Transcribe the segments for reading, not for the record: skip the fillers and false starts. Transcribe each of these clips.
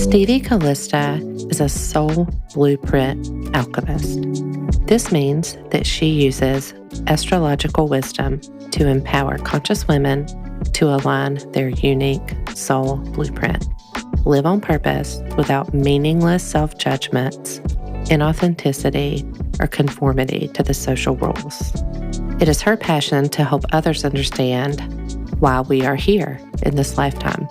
Stevie Calista is a soul blueprint alchemist. This means that she uses astrological wisdom to empower conscious women to align their unique soul blueprint, live on purpose without meaningless self-judgments, inauthenticity, or conformity to the social rules. It is her passion to help others understand why we are here in this lifetime.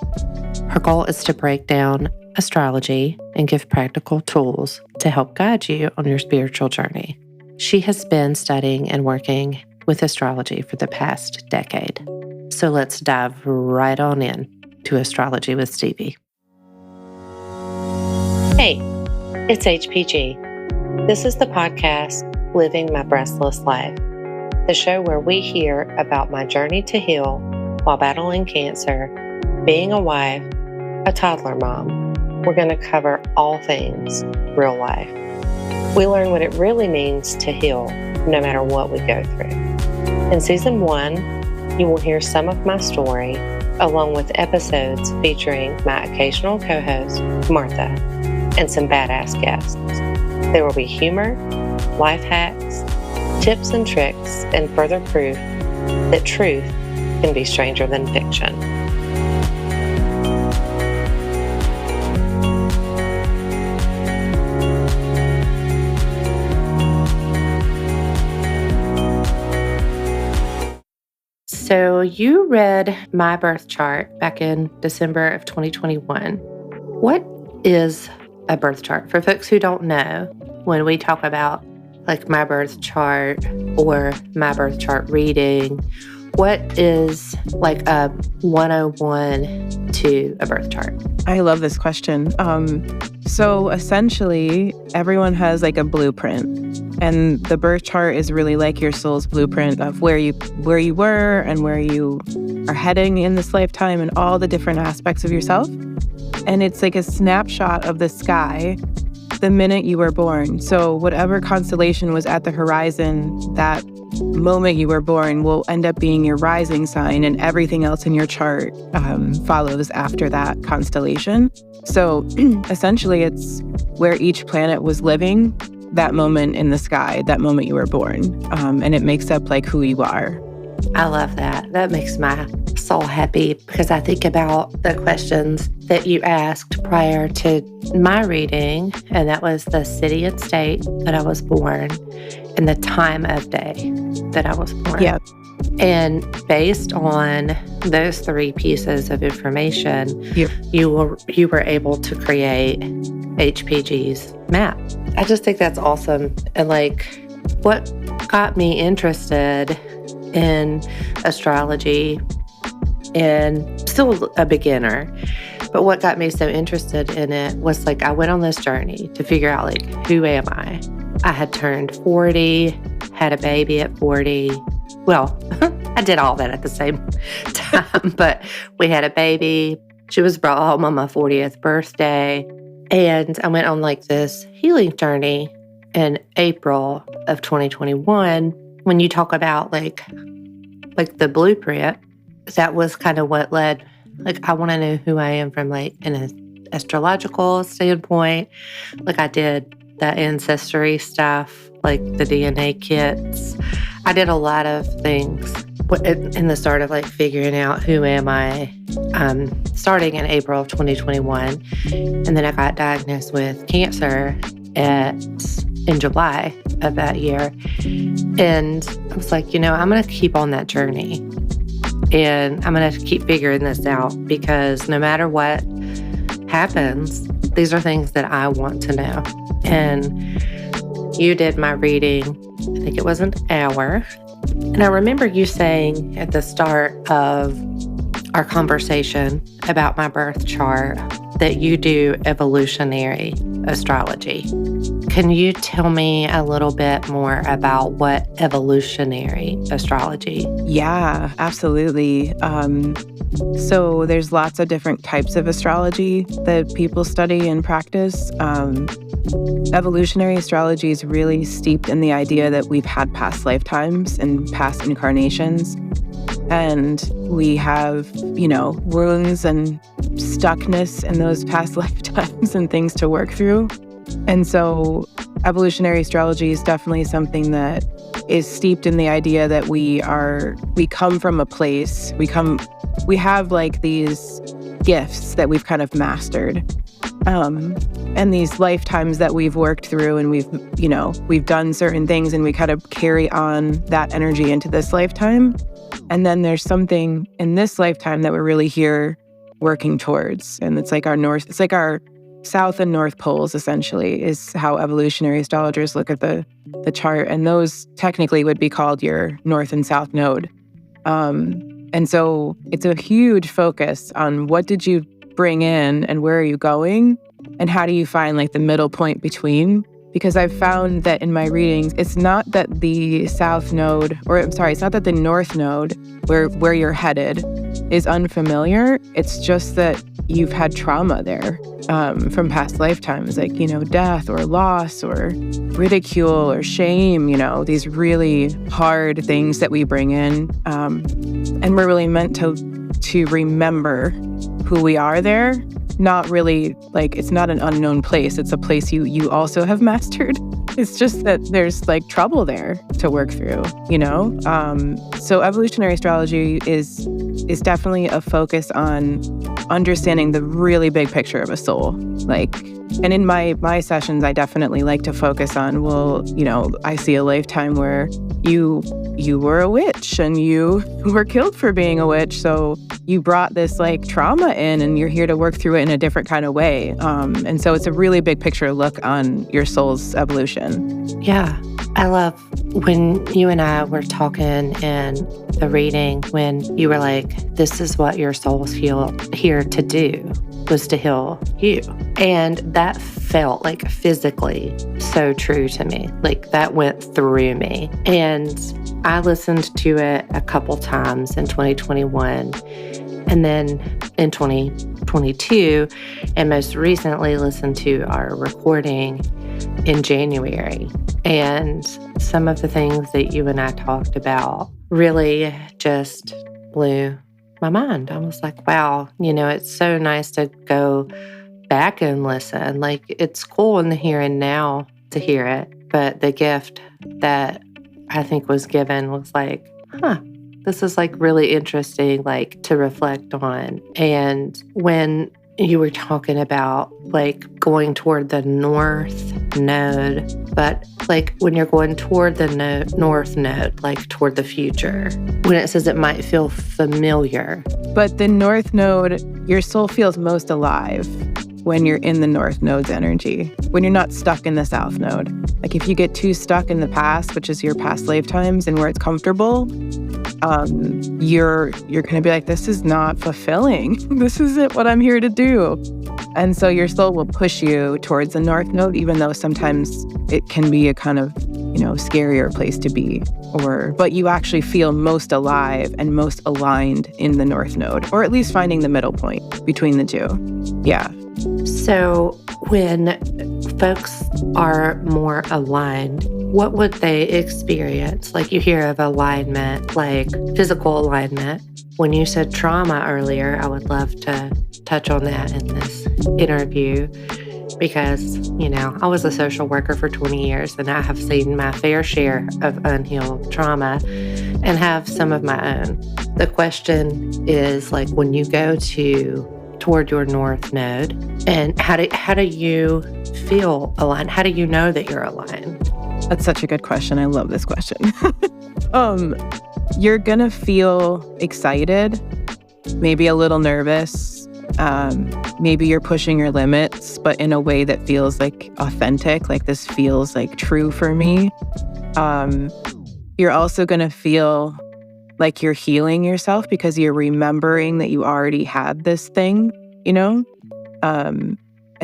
Her goal is to break down astrology and give practical tools to help guide you on your spiritual journey. She has been studying and working with astrology for the past decade. So let's dive right on in to Astrology with Stevie. Hey, it's HPG. This is the podcast, Living My Breastless Life, the show where we hear about my journey to heal while battling cancer, being a wife, a toddler mom. We're going to cover all things real life. We learn what it really means to heal no matter what we go through. In Season 1, you will hear some of my story, along with episodes featuring my occasional co-host, Martha, and some badass guests. There will be humor, life hacks, tips and tricks, and further proof that truth can be stranger than fiction. So you read my birth chart back in December of 2021. What is a birth chart? For folks who don't know, when we talk about like my birth chart or my birth chart reading, what is like a 101 to a birth chart? I love this question. So essentially, everyone has like a blueprint. And the birth chart is really like your soul's blueprint of where you were and where you are heading in this lifetime and all the different aspects of yourself. And it's like a snapshot of the sky the minute you were born. So whatever constellation was at the horizon that moment you were born will end up being your rising sign, and everything else in your chart follows after that constellation. So essentially, it's where each planet was living that moment in the sky, that moment you were born. And it makes up like who you are. I love that. That makes my soul happy because I think about the questions that you asked prior to my reading, and that was the city and state that I was born and the time of day that I was born. Yeah. And based on those three pieces of information, you were able to create HPG's map. I just think that's awesome. And like what got me interested in astrology, and still a beginner, but what got me so interested in it was like I went on this journey to figure out like, who am I? I had turned 40, had a baby at 40. Well, I did all that at the same time, but we had a baby. She was brought home on my 40th birthday. And I went on like this healing journey in April of 2021. When you talk about like the blueprint, that was kind of what led, like I want to know who I am from like an astrological standpoint. Like I did the ancestry stuff, like the DNA kits. I did a lot of things in the start of like figuring out who am I, starting in April of 2021. And then I got diagnosed with cancer in July of that year. And I was like, I'm going to keep on that journey. And I'm going to keep figuring this out because no matter what happens, these are things that I want to know. And you did my reading, I think it was an hour. And I remember you saying at the start of our conversation about my birth chart that you do evolutionary astrology. Can you tell me a little bit more about what evolutionary astrology? Yeah, absolutely. So there's lots of different types of astrology that people study and practice. Evolutionary astrology is really steeped in the idea that we've had past lifetimes and past incarnations. And we have, wounds and stuckness in those past lifetimes and things to work through. And so evolutionary astrology is definitely something that is steeped in the idea that we come from a place, we have like these gifts that we've kind of mastered. And these lifetimes that we've worked through, and we've done certain things, and we kind of carry on that energy into this lifetime. And then there's something in this lifetime that we're really here working towards. And it's like our south and north poles, essentially, is how evolutionary astrologers look at the chart. And those technically would be called your north and south node. And so it's a huge focus on what did you bring in and where are you going? And how do you find like the middle point between? Because I've found that in my readings, it's not that the south node, it's not that the north node, where you're headed, is unfamiliar. It's just that you've had trauma there from past lifetimes, like, death or loss or ridicule or shame, these really hard things that we bring in. And we're really meant to remember who we are there. Not really, like, it's not an unknown place. It's a place you also have mastered. It's just that there's like trouble there to work through, So evolutionary astrology is definitely a focus on understanding the really big picture of a soul. And in my sessions, I definitely like to focus on, I see a lifetime where you were a witch and you were killed for being a witch. So you brought this like trauma in and you're here to work through it in a different kind of way. And so it's a really big picture look on your soul's evolution. Yeah. I love when you and I were talking in the reading, when you were like, this is what your soul's here to do, was to heal you. And that felt like physically so true to me. Like that went through me. And I listened to it a couple times in 2021 and then in 2022, and most recently listened to our recording in January. And some of the things that you and I talked about really just blew my mind. I was like, wow, it's so nice to go back and listen. Like, it's cool in the here and now to hear it. But the gift that I think was given was like, this is like really interesting, like to reflect on. And when you were talking about like going toward the north node, but like when you're going toward the north node, like toward the future, when it says it might feel familiar. But the north node, your soul feels most alive when you're in the north node's energy, when you're not stuck in the south node. Like if you get too stuck in the past, which is your past lifetimes and where it's comfortable, you're going to be like, this is not fulfilling. This isn't what I'm here to do. And so your soul will push you towards the north node, even though sometimes it can be a kind of, scarier place to be. But you actually feel most alive and most aligned in the north node, or at least finding the middle point between the two. Yeah. So when folks are more aligned, what would they experience? Like you hear of alignment, like physical alignment. When you said trauma earlier, I would love to touch on that in this interview because, I was a social worker for 20 years and I have seen my fair share of unhealed trauma and have some of my own. The question is like when you go toward your north node, and how do you feel aligned? How do you know that you're aligned? That's such a good question. I love this question. You're gonna feel excited, maybe a little nervous. Maybe you're pushing your limits, but in a way that feels like authentic, like this feels like true for me. You're also gonna feel like you're healing yourself because you're remembering that you already had this thing, And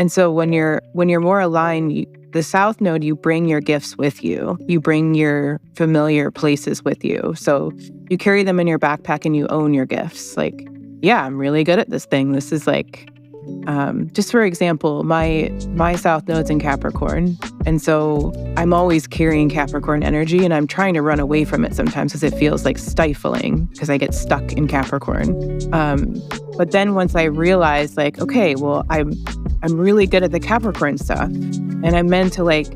so when you're more aligned, the south node, you bring your gifts with you. You bring your familiar places with you. So you carry them in your backpack and you own your gifts. Like, yeah, I'm really good at this thing. This is like, Just for example, my South Node's in Capricorn. And so I'm always carrying Capricorn energy, and I'm trying to run away from it sometimes because it feels like stifling because I get stuck in Capricorn. But then once I realized, like, okay, well, I'm really good at the Capricorn stuff, and I'm meant to like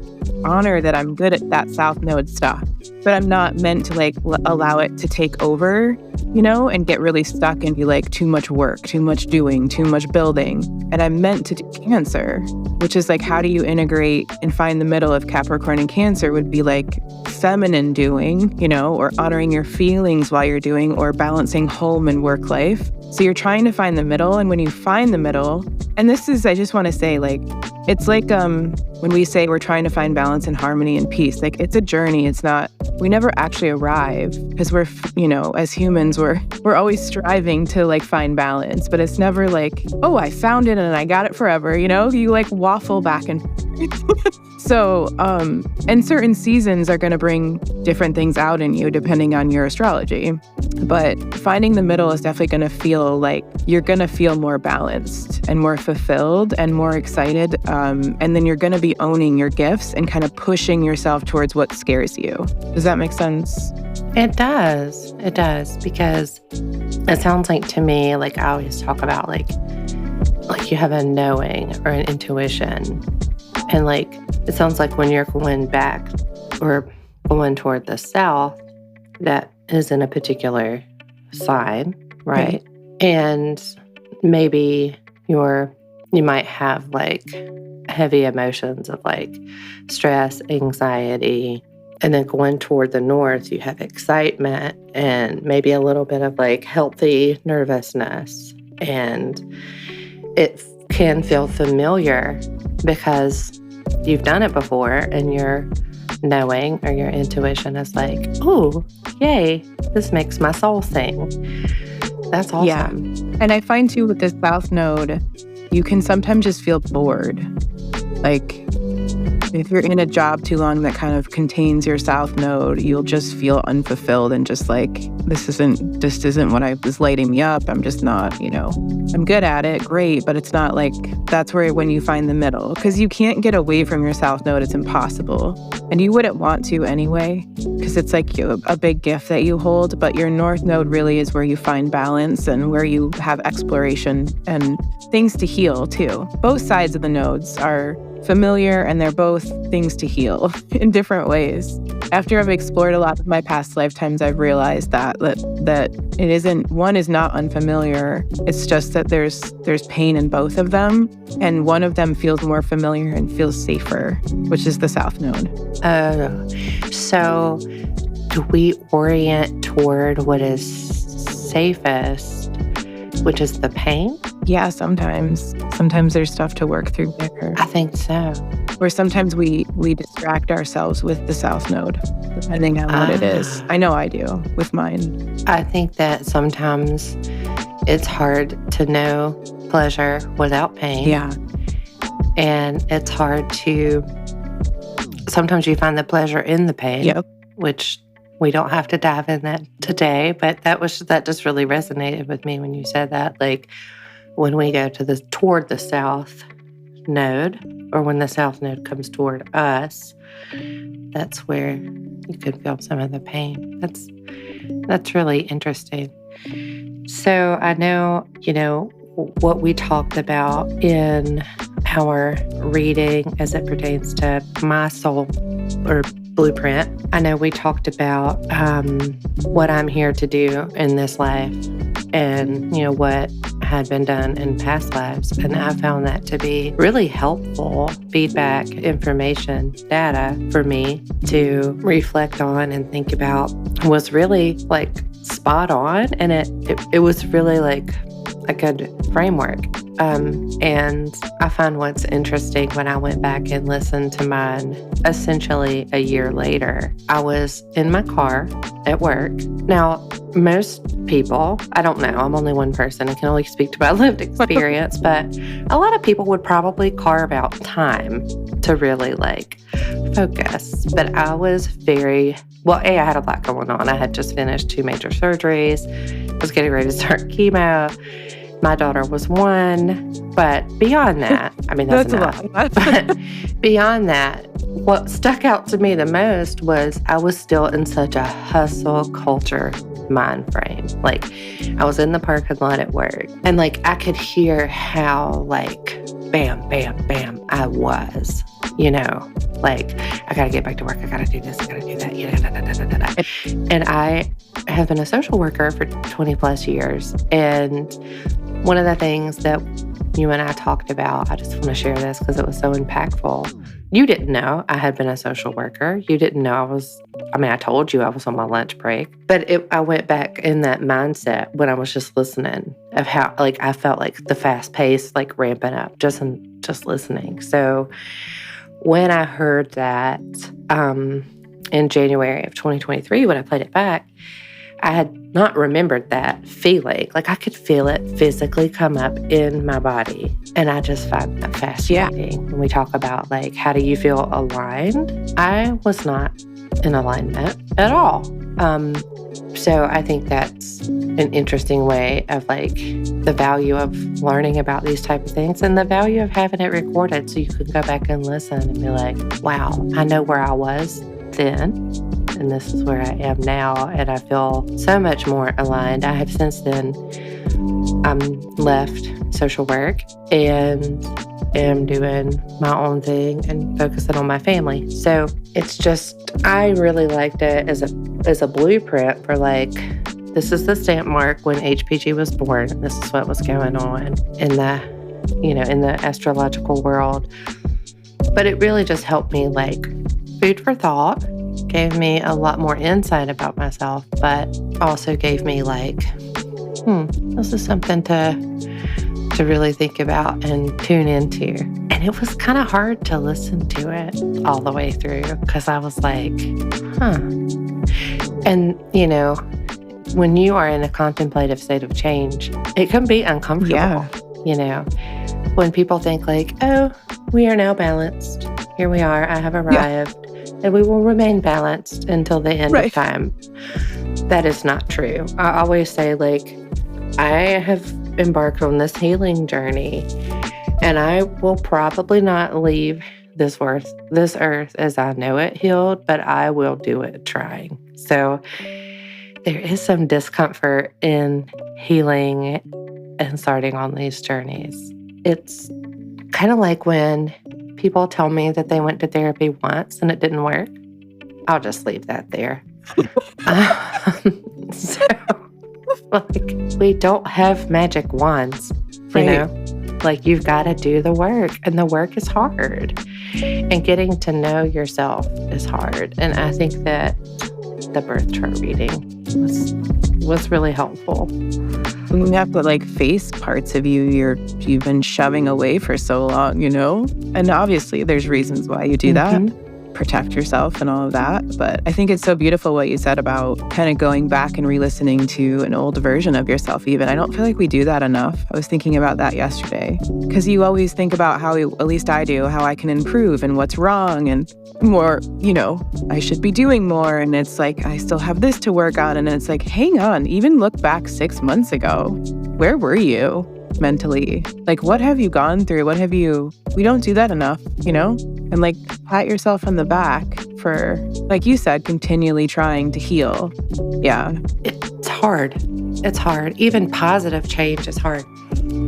honor that I'm good at that South Node stuff, but I'm not meant to like allow it to take over, you know, and get really stuck and be like too much work, too much doing, too much building. And I'm meant to do Cancer, which is like, how do you integrate and find the middle of Capricorn and Cancer would be like feminine doing, you know, or honoring your feelings while you're doing, or balancing home and work life. So you're trying to find the middle. And when you find the middle, and this is, I just want to say, like, it's like when we say we're trying to find balance and harmony and peace, like it's a journey. It's not, we never actually arrive because we're, you know, as humans, we're always striving to like find balance, but it's never like, oh, I found it and I got it forever. You know, you like waffle back and forth. So, and certain seasons are going to bring different things out in you depending on your astrology. But finding the middle is definitely going to feel like you're going to feel more balanced and more fulfilled and more excited. And then you're going to be owning your gifts and kind of pushing yourself towards what scares you. Does that make sense? It does. It does. Because it sounds like to me, like I always talk about like you have a knowing or an intuition. And like, it sounds like when you're going back or going toward the south, that is in a particular sign, right? And maybe you might have like heavy emotions of like stress, anxiety, and then going toward the north, you have excitement and maybe a little bit of like healthy nervousness. And it can feel familiar because you've done it before and your knowing or your intuition is like, oh, yay, this makes my soul sing. That's awesome. Yeah. And I find too with this South Node, you can sometimes just feel bored. Like if you're in a job too long that kind of contains your South Node, you'll just feel unfulfilled and just like, this isn't what was lighting me up. I'm just not, you know, I'm good at it, great, but it's not like, that's where when you find the middle, because you can't get away from your South Node. It's impossible. And you wouldn't want to anyway, because it's like a big gift that you hold, but your North Node really is where you find balance and where you have exploration and things to heal too. Both sides of the nodes are familiar and they're both things to heal in different ways. After I've explored a lot of my past lifetimes, I've realized that it isn't, one is not unfamiliar. It's just that there's pain in both of them, and one of them feels more familiar and feels safer, which is the South Node. Oh, so do we orient toward what is safest, which is the pain? Yeah, sometimes. Sometimes there's stuff to work through there. I think so. Or sometimes we distract ourselves with the South Node, depending on what it is. I know I do with mine. I think that sometimes it's hard to know pleasure without pain. Yeah. And it's hard to, sometimes you find the pleasure in the pain, yep. Which we don't have to dive in that today, but that just really resonated with me when you said that. Like when we go toward the South Node, or when the South Node comes toward us, that's where you could feel some of the pain. That's really interesting. So I know, what we talked about in our reading as it pertains to my soul or blueprint. I know we talked about what I'm here to do in this life and, what had been done in past lives. And I found that to be really helpful feedback, information, data for me to reflect on and think about. Was really like spot on. And it was really like a good framework. And I found what's interesting when I went back and listened to mine essentially a year later. I was in my car at work. Now, most people, I don't know, I'm only one person. I can only speak to my lived experience, but a lot of people would probably carve out time to really like focus. But I was I had a lot going on. I had just finished 2 major surgeries. I was getting ready to start chemo. my daughter was 1. But beyond that, I mean, that's a enough. lot. But beyond that, what stuck out to me the most was I was still in such a hustle culture mind frame. Like, I was in the parking lot at work, and like I could hear how like bam, bam, bam I was, like I gotta get back to work. I gotta do this. I gotta do that. And I have been a social worker for 20 plus years. And one of the things that you and I talked about, I just want to share this because it was so impactful. You didn't know I had been a social worker. You didn't know I told you I was on my lunch break, but I went back in that mindset when I was just listening of how, like, I felt like the fast pace, like ramping up just listening. So when I heard that in January of 2023, when I played it back, I had not remembered that feeling. Like I could feel it physically come up in my body. And I just find that fascinating. Yeah. When we talk about like, how do you feel aligned? I was not in alignment at all. So I think that's an interesting way of like the value of learning about these type of things and the value of having it recorded so you can go back and listen and be like, wow, I know where I was then. And this is where I am now, and I feel so much more aligned. I have since then left social work and am doing my own thing and focusing on my family. So it's just, I really liked it as a blueprint for like, this is the stamp mark when HPG was born. This is what was going on in the astrological world. But it really just helped me like food for thought. Gave me a lot more insight about myself, but also gave me like, this is something to really think about and tune into. And it was kind of hard to listen to it all the way through because I was like, And, when you are in a contemplative state of change, it can be uncomfortable, when people think like, oh, we are now balanced. Here we are. I have arrived. And we will remain balanced until the end of time. That is not true. I always say, like, I have embarked on this healing journey, and I will probably not leave this earth as I know it healed, but I will do it trying. So there is some discomfort in healing and starting on these journeys. It's kind of like when people tell me that they went to therapy once and it didn't work. I'll just leave that there. So, like, we don't have magic wands, you know? Like, you've got to do the work, and the work is hard. And getting to know yourself is hard. And I think that the birth chart reading was really helpful. You have to like face parts of you've been shoving away for so long, And obviously there's reasons why you do that. Protect yourself and all of that. But I think it's so beautiful what you said about kind of going back and re-listening to an old version of yourself even. I don't feel like we do that enough. I was thinking about that yesterday. Because you always think about how, at least I do, how I can improve and what's wrong and more, I should be doing more. And it's like, I still have this to work on. And it's like, hang on, even look back 6 months ago. Where were you mentally? Like, what have you gone through? We don't do that enough, And like, pat yourself on the back for, like you said, continually trying to heal. Yeah. It's hard. It's hard. Even positive change is hard.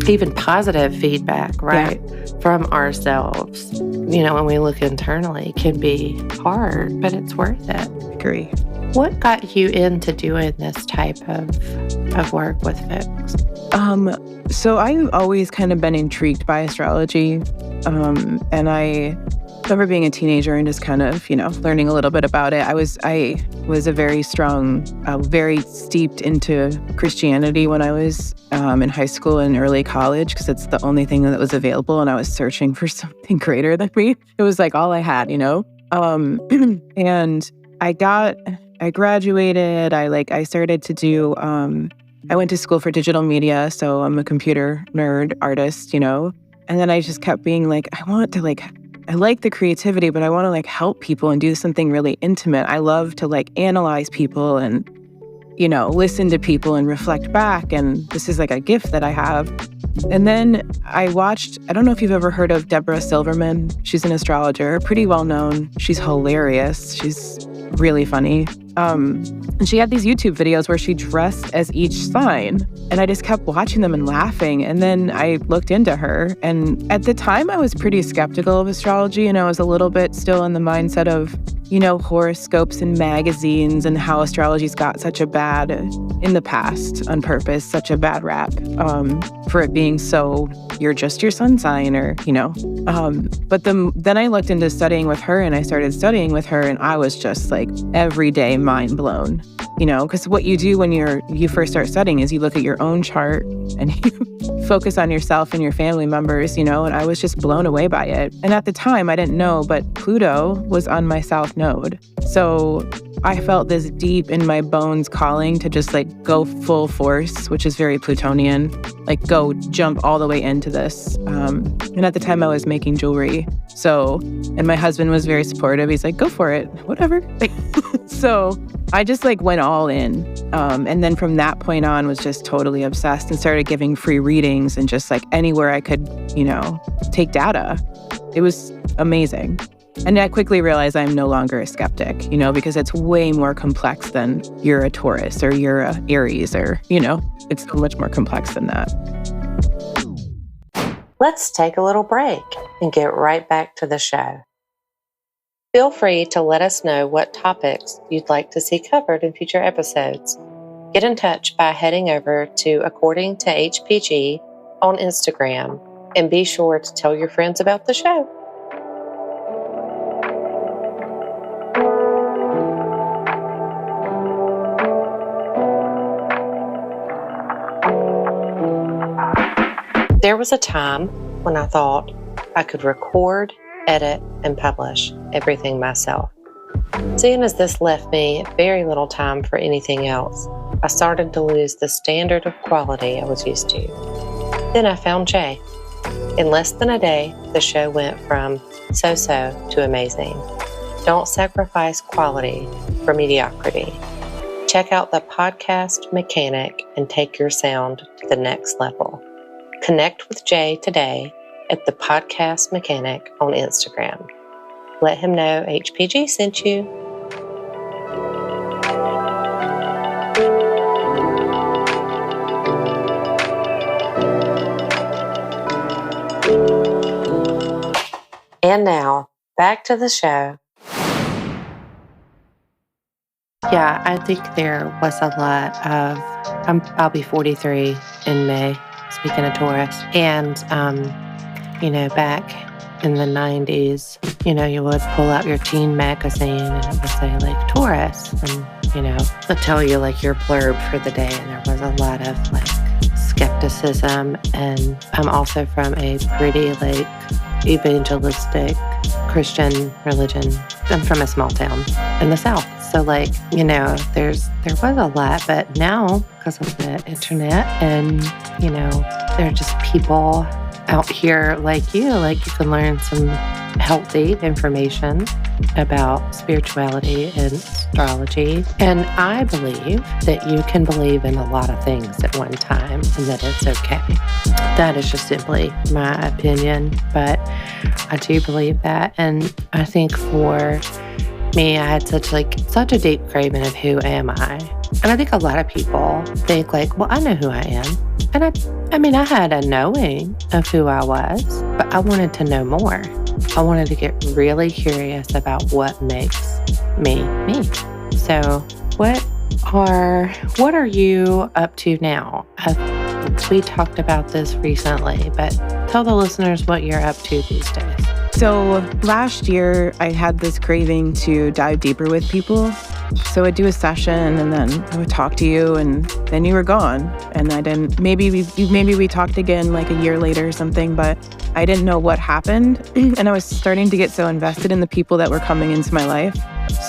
Even positive feedback, right? Yeah. From ourselves, when we look internally can be hard, but it's worth it. Agree. What got you into doing this type of work with folks? So I've always kind of been intrigued by astrology. And I remember being a teenager and just kind of, learning a little bit about it. I was a very strong, very steeped into Christianity when I was in high school and early college, because it's the only thing that was available, and I was searching for something greater than me. It was like all I had, And I graduated. I started to do. I went to school for digital media, so I'm a computer nerd artist, And then I just kept being like, I like the creativity, but I want to help people and do something really intimate. I love to analyze people and, listen to people and reflect back. And this is a gift that I have. And then I don't know if you've ever heard of Deborah Silverman. She's an astrologer, pretty well known. She's hilarious. She's really funny. And she had these YouTube videos where she dressed as each sign. And I just kept watching them and laughing. And then I looked into her. And at the time, I was pretty skeptical of astrology. And I was a little bit still in the mindset of, horoscopes and magazines and how astrology's got such a bad, in the past, on purpose, such a bad rap for it being so, you're just your sun sign or, But then I looked into studying with her and I started studying with her and I was just like every day mind blown, because what you do when you first start studying is you look at your own chart and you focus on yourself and your family members, and I was just blown away by it. And at the time I didn't know, but Pluto was on my south node. So I felt this deep in my bones calling to just like go full force, which is very Plutonian, like go jump all the way into this. And at the time I was making jewelry. And my husband was very supportive. He's like, go for it, whatever. So I just like went all in. And then from that point on was just totally obsessed and started giving free readings and just like anywhere I could, take data. It was amazing. And I quickly realized I'm no longer a skeptic, because it's way more complex than you're a Taurus or you're a Aries or, it's so much more complex than that. Let's take a little break and get right back to the show. Feel free to let us know what topics you'd like to see covered in future episodes. Get in touch by heading over to According to HPG on Instagram and be sure to tell your friends about the show. There was a time when I thought I could record, edit, and publish everything myself. Seeing as this left me very little time for anything else, I started to lose the standard of quality I was used to. Then I found Jay. In less than a day, the show went from so-so to amazing. Don't sacrifice quality for mediocrity. Check out the Podcast Mechanic and take your sound to the next level. Connect with Jay today at the Podcast Mechanic on Instagram. Let him know HPG sent you. And now, back to the show. Yeah, I think there was a lot of, I'll be 43 in May, speaking of Taurus. And, back in the 90s, you would pull out your teen magazine and it would say like Taurus and, it'd tell you like your blurb for the day. And there was a lot of like skepticism. And I'm also from a pretty like evangelistic Christian religion. I'm from a small town in the South. So like, there was a lot, but now because of the internet and, there are just people out here like you can learn some healthy information about spirituality and astrology. And I believe that you can believe in a lot of things at one time and that it's okay. That is just simply my opinion, but I do believe that. And I think for me, I had such a deep craving of who am I. And I think a lot of people think like, well, I know who I am. And I had a knowing of who I was, but I wanted to know more. I wanted to get really curious about what makes me me. So what are you up to now? We talked about this recently, but tell the listeners what you're up to these days. So last year, I had this craving to dive deeper with people. So I'd do a session and then I would talk to you and then you were gone. And I didn't, maybe we talked again like a year later or something, but I didn't know what happened. And I was starting to get so invested in the people that were coming into my life.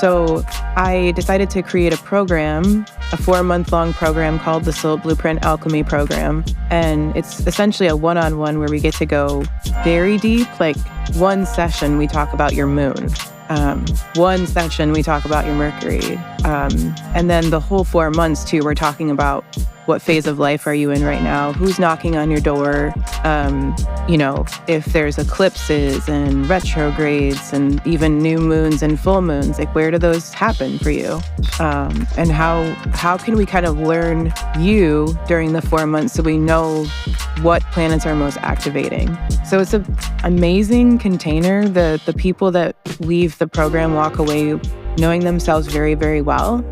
So I decided to create a program, a 4-month-long program called the Soul Blueprint Alchemy Program. And it's essentially a one-on-one where we get to go very deep. Like one session, we talk about your moon. One session, we talk about your Mercury. And then the whole 4 months, too, we're talking about what phase of life are you in right now? Who's knocking on your door? If there's eclipses and retrogrades and even new moons and full moons, like where do those happen for you? And how can we kind of learn you during the 4 months so we know what planets are most activating? So it's an amazing container. The people that leave the program walk away knowing themselves very, very well.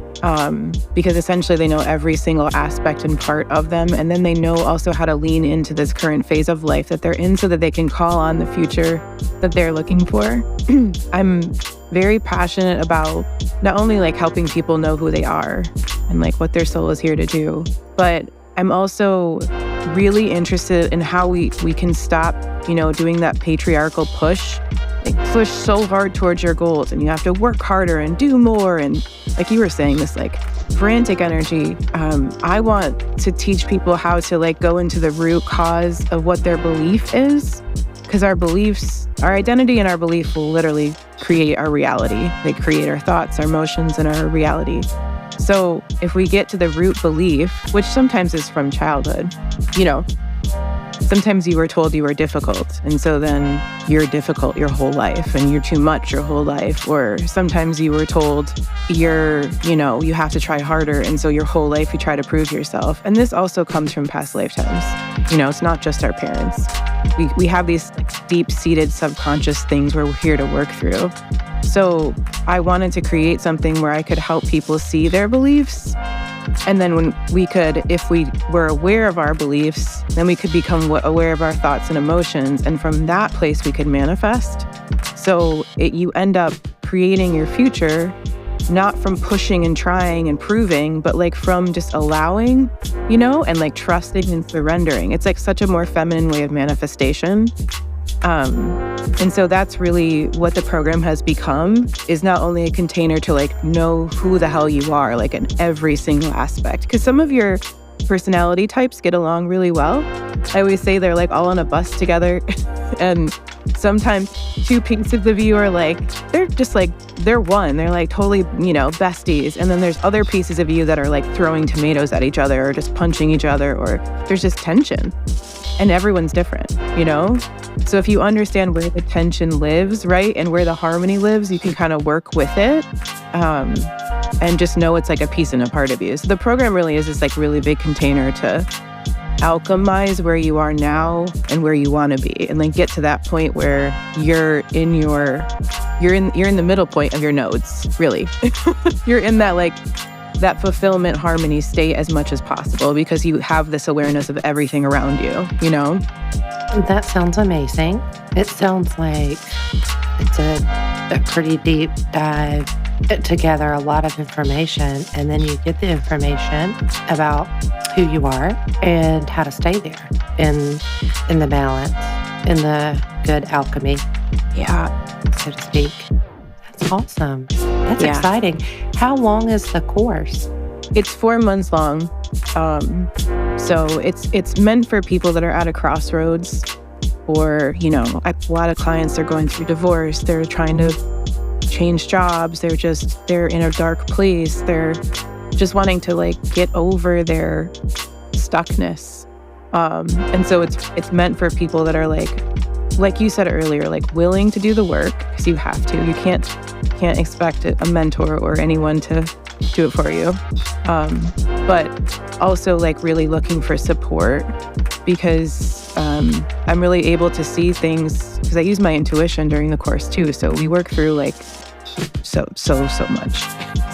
Because essentially they know every single aspect and part of them. And then they know also how to lean into this current phase of life that they're in so that they can call on the future that they're looking for. I'm very passionate about not only like helping people know who they are and like what their soul is here to do, but I'm also really interested in how we can stop, doing that patriarchal push. Like push so hard towards your goals and you have to work harder and do more. And like you were saying, this like frantic energy. I want to teach people how to like go into the root cause of what their belief is. Because our beliefs, our identity and our belief will literally create our reality. They create our thoughts, our emotions, and our reality. So if we get to the root belief, which sometimes is from childhood, sometimes you were told you were difficult, and so then you're difficult your whole life, and you're too much your whole life. Or sometimes you were told you have to try harder, and so your whole life you try to prove yourself. And this also comes from past lifetimes. It's not just our parents. We have these deep-seated subconscious things we're here to work through. So I wanted to create something where I could help people see their beliefs. And then if we were aware of our beliefs, then we could become aware of our thoughts and emotions. And from that place, we could manifest. So you end up creating your future, not from pushing and trying and proving, but like from just allowing, and like trusting and surrendering. It's like such a more feminine way of manifestation. And so that's really what the program has become, is not only a container to like know who the hell you are, like in every single aspect. Because some of your personality types get along really well. I always say they're like all on a bus together. And sometimes two pieces of you are like, they're one. They're like totally, besties. And then there's other pieces of you that are like throwing tomatoes at each other or just punching each other, or there's just tension. And everyone's different, So if you understand where the tension lives, right, and where the harmony lives, you can kind of work with it and just know it's like a piece and a part of you. So the program really is this like really big container to alchemize where you are now and where you want to be, and then get to that point where you're in the middle point of your nodes, really. You're in that like that fulfillment harmony state as much as possible, because you have this awareness of everything around you, That sounds amazing. It sounds like it's a pretty deep dive together, a lot of information, and then you get the information about who you are and how to stay there in the balance, in the good alchemy, so to speak. That's awesome. That's exciting. How long is the course? It's 4 months long. So it's meant for people that are at a crossroads, or, a lot of clients are going through divorce. They're trying to change jobs. They're in a dark place. They're just wanting to like get over their stuckness. And so it's meant for people that are like you said earlier, like willing to do the work, because you have to. You can't expect a mentor or anyone to do it for you. But also like really looking for support, because I'm really able to see things, because I use my intuition during the course too. So we work through like so much.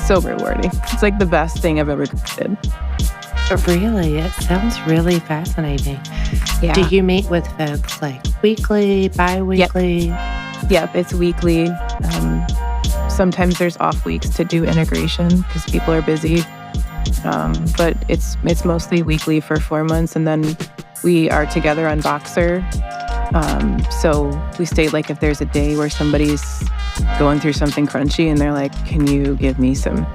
So rewarding. It's like the best thing I've ever did. Really? It sounds really fascinating. Yeah. Do you meet with folks like weekly, bi-weekly? Yep, it's weekly. Sometimes there's off weeks to do integration because people are busy. But it's mostly weekly for 4 months. And then we are together on Voxer. So we stay, like, if there's a day where somebody's going through something crunchy and they're like, can you give me some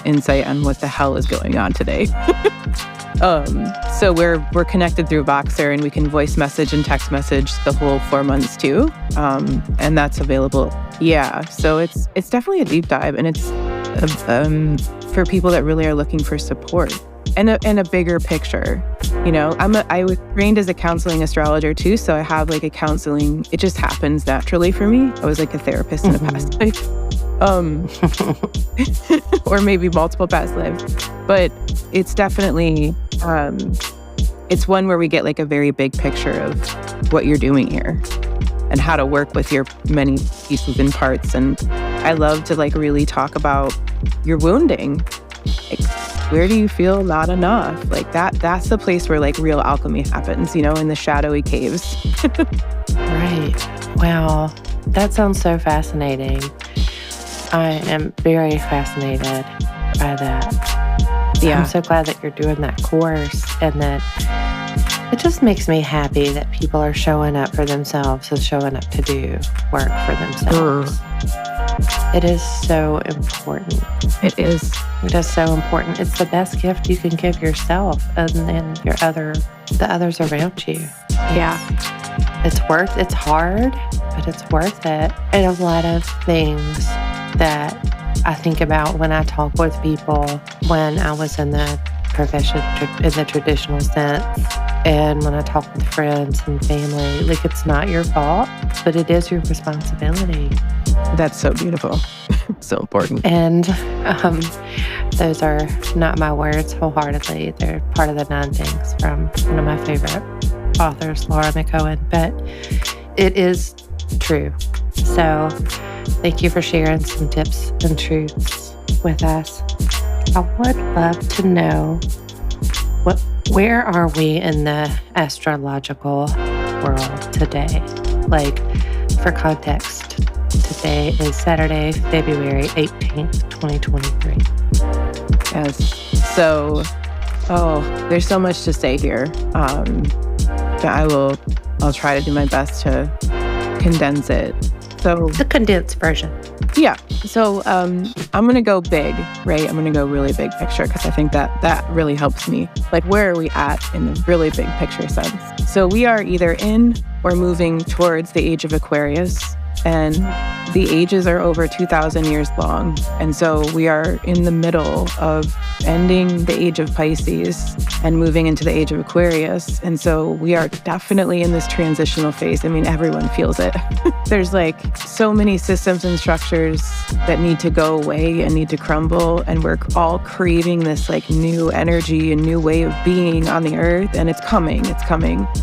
insight on what the hell is going on today? So we're connected through Voxer, and we can voice message and text message the whole 4 months too. And that's available. Yeah. So it's definitely a deep dive, and it's for people that really are looking for support. and a bigger picture. You know, I was trained as a counseling astrologer too, so I have like a counseling. It just happens naturally for me. I was like a therapist in a past life, or maybe multiple past lives. But it's definitely it's one where we get like a very big picture of what you're doing here and how to work with your many pieces and parts. And I love to like really talk about your wounding. Like, where do you feel not enough? Like that's the place where like real alchemy happens, you know, in the shadowy caves. Right. Wow. That sounds so fascinating. I am very fascinated by that. Yeah. I'm so glad that you're doing that course, and that it just makes me happy that people are showing up for themselves and showing up to do work for themselves. It is so important. It is. It is so important. It's the best gift you can give yourself and the others around you. Yeah. It's hard, but it's worth it. And a lot of things that I think about when I talk with people when I was in the profession, in the traditional sense, and when I talk with friends and family, like, it's not your fault, but it is your responsibility. That's so beautiful. So important. And those are not my words wholeheartedly. They're part of the 9 things from one of my favorite authors, Laura McCohen. But it is true. So thank you for sharing some tips and truths with us. I would love to know, where are we in the astrological world today? Like, for context, today is Saturday, February 18th, 2023. Yes. So, there's so much to say here. I'll try to do my best to condense it. So the condensed version. Yeah. So I'm going to go big, right? I'm going to go really big picture, because I think that really helps me. Like, where are we at in the really big picture sense? So we are either in or moving towards the age of Aquarius, and the ages are over 2,000 years long. And so we are in the middle of ending the age of Pisces and moving into the age of Aquarius. And so we are definitely in this transitional phase. I mean, everyone feels it. There's like so many systems and structures that need to go away and need to crumble. And we're all craving this like new energy and new way of being on the earth. And it's coming.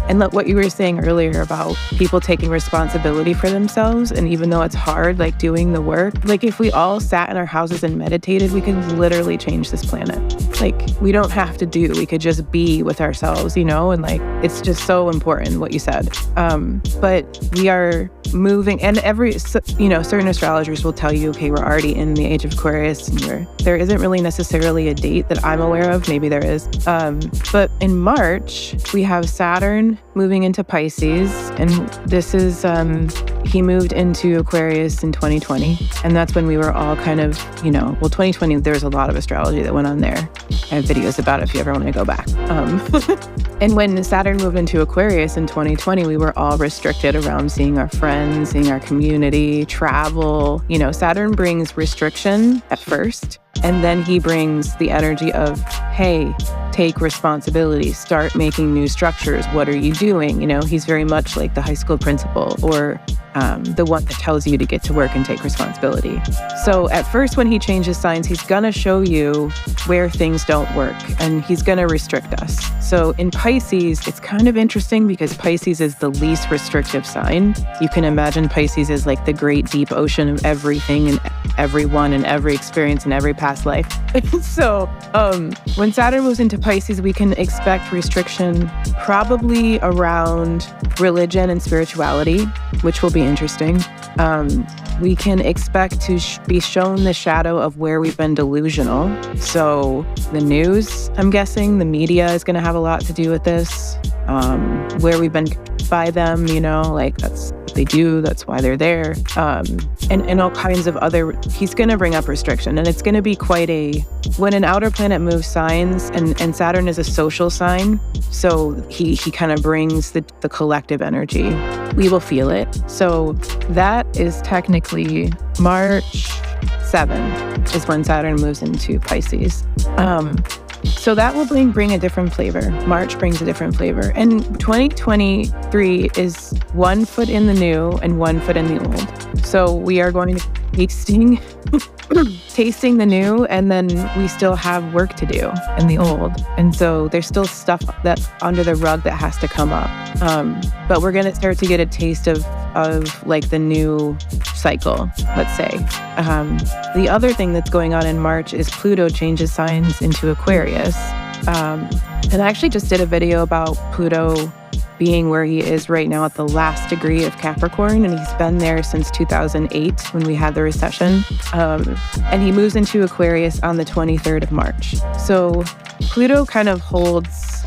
And look, what you were saying earlier about people taking responsibility for themselves. And even though it's hard, like doing the work, like if we all sat in our houses and meditated, we could literally change this planet. Like, we don't have to do, we could just be with ourselves, you know? And like, it's just so important what you said. But we are moving, and certain astrologers will tell you, okay, we're already in the age of Aquarius, and there isn't really necessarily a date that I'm aware of. Maybe there is. But in March, we have Saturn moving into Pisces, and this is, he moved into Aquarius in 2020, and that's when we were all kind of, 2020, there's a lot of astrology that went on there. I have videos about it if you ever want to go back. And when Saturn moved into Aquarius in 2020, we were all restricted around seeing our friends, seeing our community, travel. Saturn brings restriction at first, and then he brings the energy of, hey, take responsibility, start making new structures. What are you doing? He's very much like the high school principal, or the one that tells you to get to work and take responsibility. So at first, when he changes signs, he's gonna show you where things don't work, and he's gonna restrict us. So in Pisces, it's kind of interesting because Pisces is the least restrictive sign. You can imagine Pisces is like the great deep ocean of everything and everyone and every experience and every past life. So when Saturn moves into Pisces, we can expect restriction probably around religion and spirituality, which will be interesting. We can expect to be shown the shadow of where we've been delusional. So the news, I'm guessing, the media is going to have a lot to do with this. Where we've been by them, like that's what they do, that's why they're there. And all kinds of other, he's going to bring up restriction. And it's going to be quite when an outer planet moves signs, and Saturn is a social sign, so he kind of brings the collective energy. We will feel it. So that is technically March 7th is when Saturn moves into Pisces. So that will bring a different flavor. March brings a different flavor. And 2023 is 1 foot in the new and 1 foot in the old. So we are going to be tasting the new, and then we still have work to do in the old. And so there's still stuff that's under the rug that has to come up. But we're going to start to get a taste of like the new cycle, let's say. The other thing that's going on in March is Pluto changes signs into Aquarius. And I actually just did a video about Pluto being where he is right now at the last degree of Capricorn, and he's been there since 2008 when we had the recession. And he moves into Aquarius on the 23rd of March. So Pluto kind of holds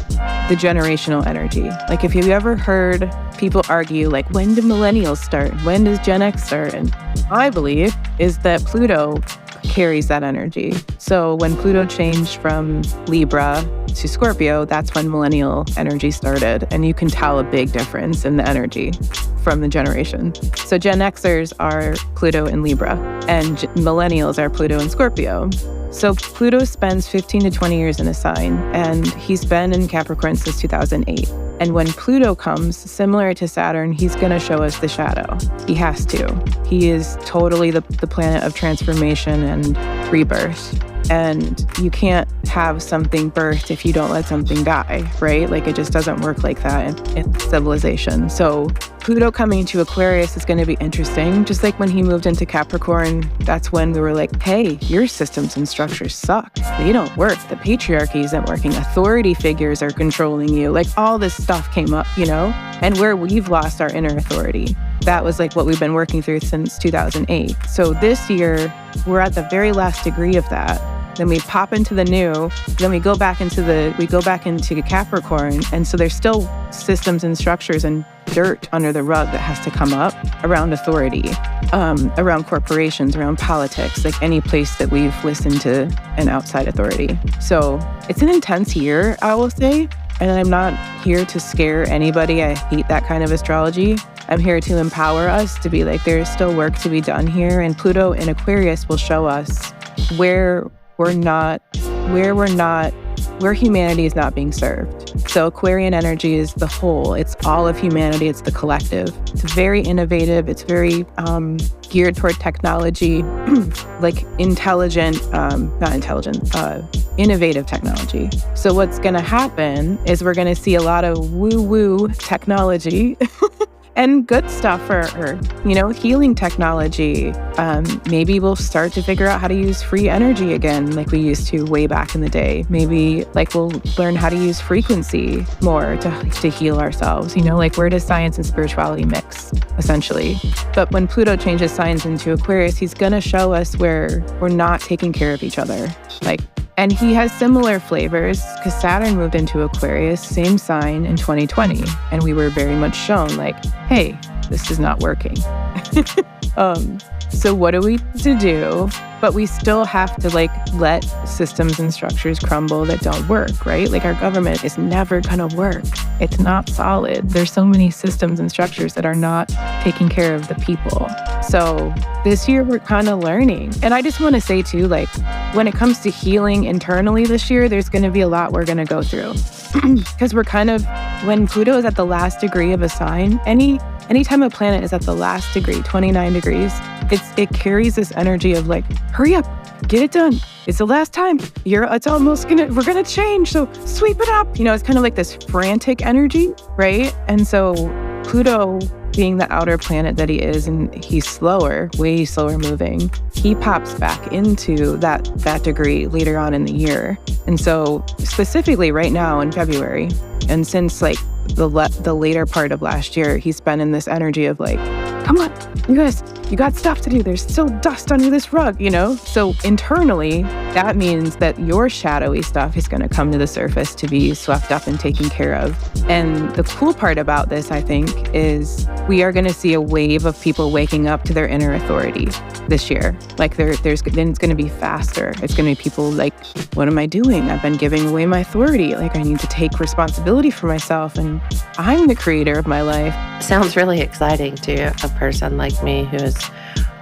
the generational energy. Like if you've ever heard people argue, like, when do millennials start? When does Gen X start? And my belief is that Pluto carries that energy. So when Pluto changed from Libra to Scorpio, that's when millennial energy started. And you can tell a big difference in the energy from the generation. So Gen Xers are Pluto in Libra, and millennials are Pluto in Scorpio. So Pluto spends 15 to 20 years in a sign, and he's been in Capricorn since 2008. And when Pluto comes, similar to Saturn, he's going to show us the shadow. He has to. He is totally the planet of transformation and rebirth. And you can't have something birthed if you don't let something die, right? Like, it just doesn't work like that in civilization. So Pluto coming to Aquarius is going to be interesting. Just like when he moved into Capricorn, that's when we were like, hey, your systems and structures suck. They don't work. The patriarchy isn't working. Authority figures are controlling you. Like, all this stuff came up, you know? And where we've lost our inner authority. That was like what we've been working through since 2008. So this year, we're at the very last degree of that. Then we pop into the new, then we go back into Capricorn. And so there's still systems and structures and dirt under the rug that has to come up around authority, around corporations, around politics, like any place that we've listened to an outside authority. So it's an intense year, I will say. And I'm not here to scare anybody. I hate that kind of astrology. I'm here to empower us to be like, there's still work to be done here. And Pluto in Aquarius will show us where humanity is not being served. So Aquarian energy is the whole. It's all of humanity. It's the collective. It's very innovative. It's very geared toward technology, like innovative technology. So what's going to happen is we're going to see a lot of woo-woo technology and good stuff for Earth, healing technology. Maybe we'll start to figure out how to use free energy again, like we used to way back in the day. Maybe like we'll learn how to use frequency more to heal ourselves. Like where does science and spirituality mix, essentially? But when Pluto changes signs into Aquarius, he's gonna show us where we're not taking care of each other. And he has similar flavors because Saturn moved into Aquarius, same sign in 2020. And we were very much shown like, hey, this is not working. So what do we need to do? But we still have to let systems and structures crumble that don't work, right? Like our government is never gonna work. It's not solid. There's so many systems and structures that are not taking care of the people. So this year we're kind of learning. And I just want to say too, when it comes to healing internally this year, there's going to be a lot we're going to go through. Because when Pluto is at the last degree of a sign, anytime a planet is at the last degree, 29 degrees, it carries this energy of hurry up, get it done. It's the last time. We're gonna change. So sweep it up. It's kind of like this frantic energy, right? And so Pluto, being the outer planet that he is, and he's slower, way slower moving, he pops back into that degree later on in the year. And so specifically right now in February, and since the later part of last year, he's been in this energy of come on, you guys, you got stuff to do. There's still dust under this rug, So internally, that means that your shadowy stuff is going to come to the surface to be swept up and taken care of. And the cool part about this, I think, is we are going to see a wave of people waking up to their inner authority this year. Then it's going to be faster. It's going to be people what am I doing? I've been giving away my authority. I need to take responsibility for myself, and I'm the creator of my life. Sounds really exciting to a person like me who is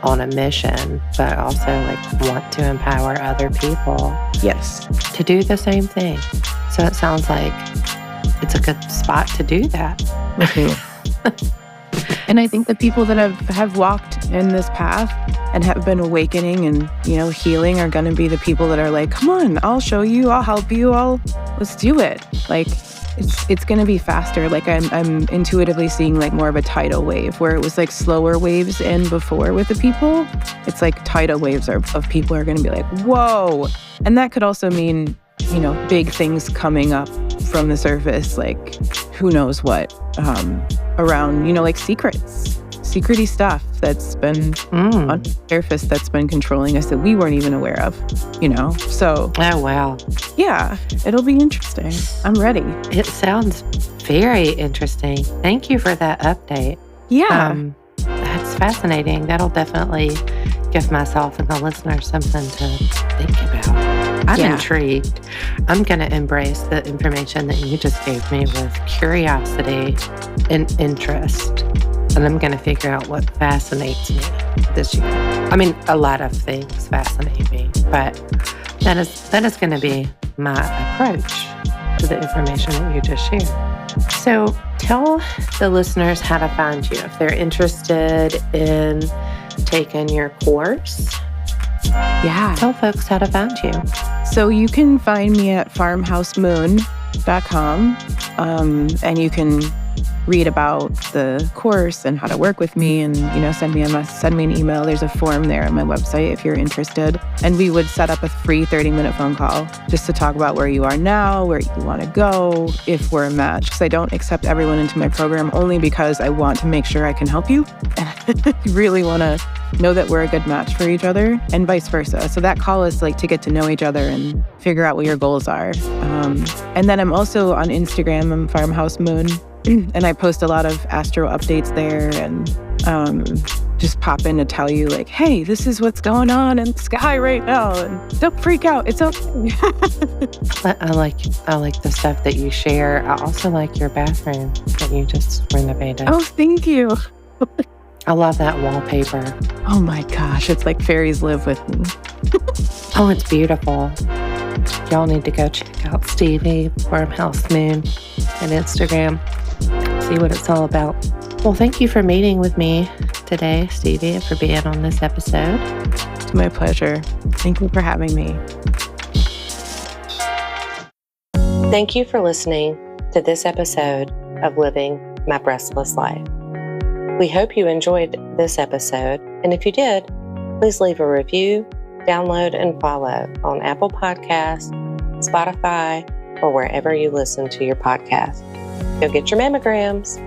on a mission, but also like want to empower other people Yes. to do the same thing. So it sounds like it's a good spot to do that. And I think the people that have walked in this path and have been awakening and, healing are going to be the people that are like, come on, I'll show you, I'll help you, let's do it. Like, it's going to be faster. Like I'm intuitively seeing like more of a tidal wave where it was like slower waves in before with the people. It's like tidal waves of people are going to be like, whoa. And that could also mean, big things coming up from the surface, like who knows what, around, like secrety stuff that's been on the surface that's been controlling us that we weren't even aware of, So. Oh, wow. Yeah, it'll be interesting. I'm ready. It sounds very interesting. Thank you for that update. Yeah. That's fascinating. That'll definitely give myself and the listeners something to think about. I'm intrigued. I'm going to embrace the information that you just gave me with curiosity and interest. And I'm going to figure out what fascinates me this year. I mean, a lot of things fascinate me, but that is going to be my approach to the information that you just shared. So tell the listeners how to find you if they're interested in taking your course. Yeah. Tell folks how to find you. So you can find me at farmhousemoon.com, and you can read about the course and how to work with me and, send me an email. There's a form there on my website if you're interested. And we would set up a free 30-minute phone call just to talk about where you are now, where you want to go, if we're a match. Because I don't accept everyone into my program only because I want to make sure I can help you. And I really want to know that we're a good match for each other and vice versa. So that call is like to get to know each other and figure out what your goals are. And then I'm also on Instagram. I'm Farmhouse Moon. And I post a lot of astro updates there and just pop in to tell you like, hey, this is what's going on in the sky right now. And don't freak out. It's okay. I like the stuff that you share. I also like your bathroom that you just renovated. Oh, thank you. I love that wallpaper. Oh my gosh. It's like fairies live with me. Oh, it's beautiful. Y'all need to go check out Stevie, Farmhouse Moon, and Instagram. See what it's all about. Well, thank you for meeting with me today, Stevie, and for being on this episode. It's my pleasure. Thank you for having me. Thank you for listening to this episode of Living My Breastless Life. We hope you enjoyed this episode, and if you did, please leave a review, download, and follow on Apple Podcasts, Spotify, or wherever you listen to your podcast. Go get your mammograms.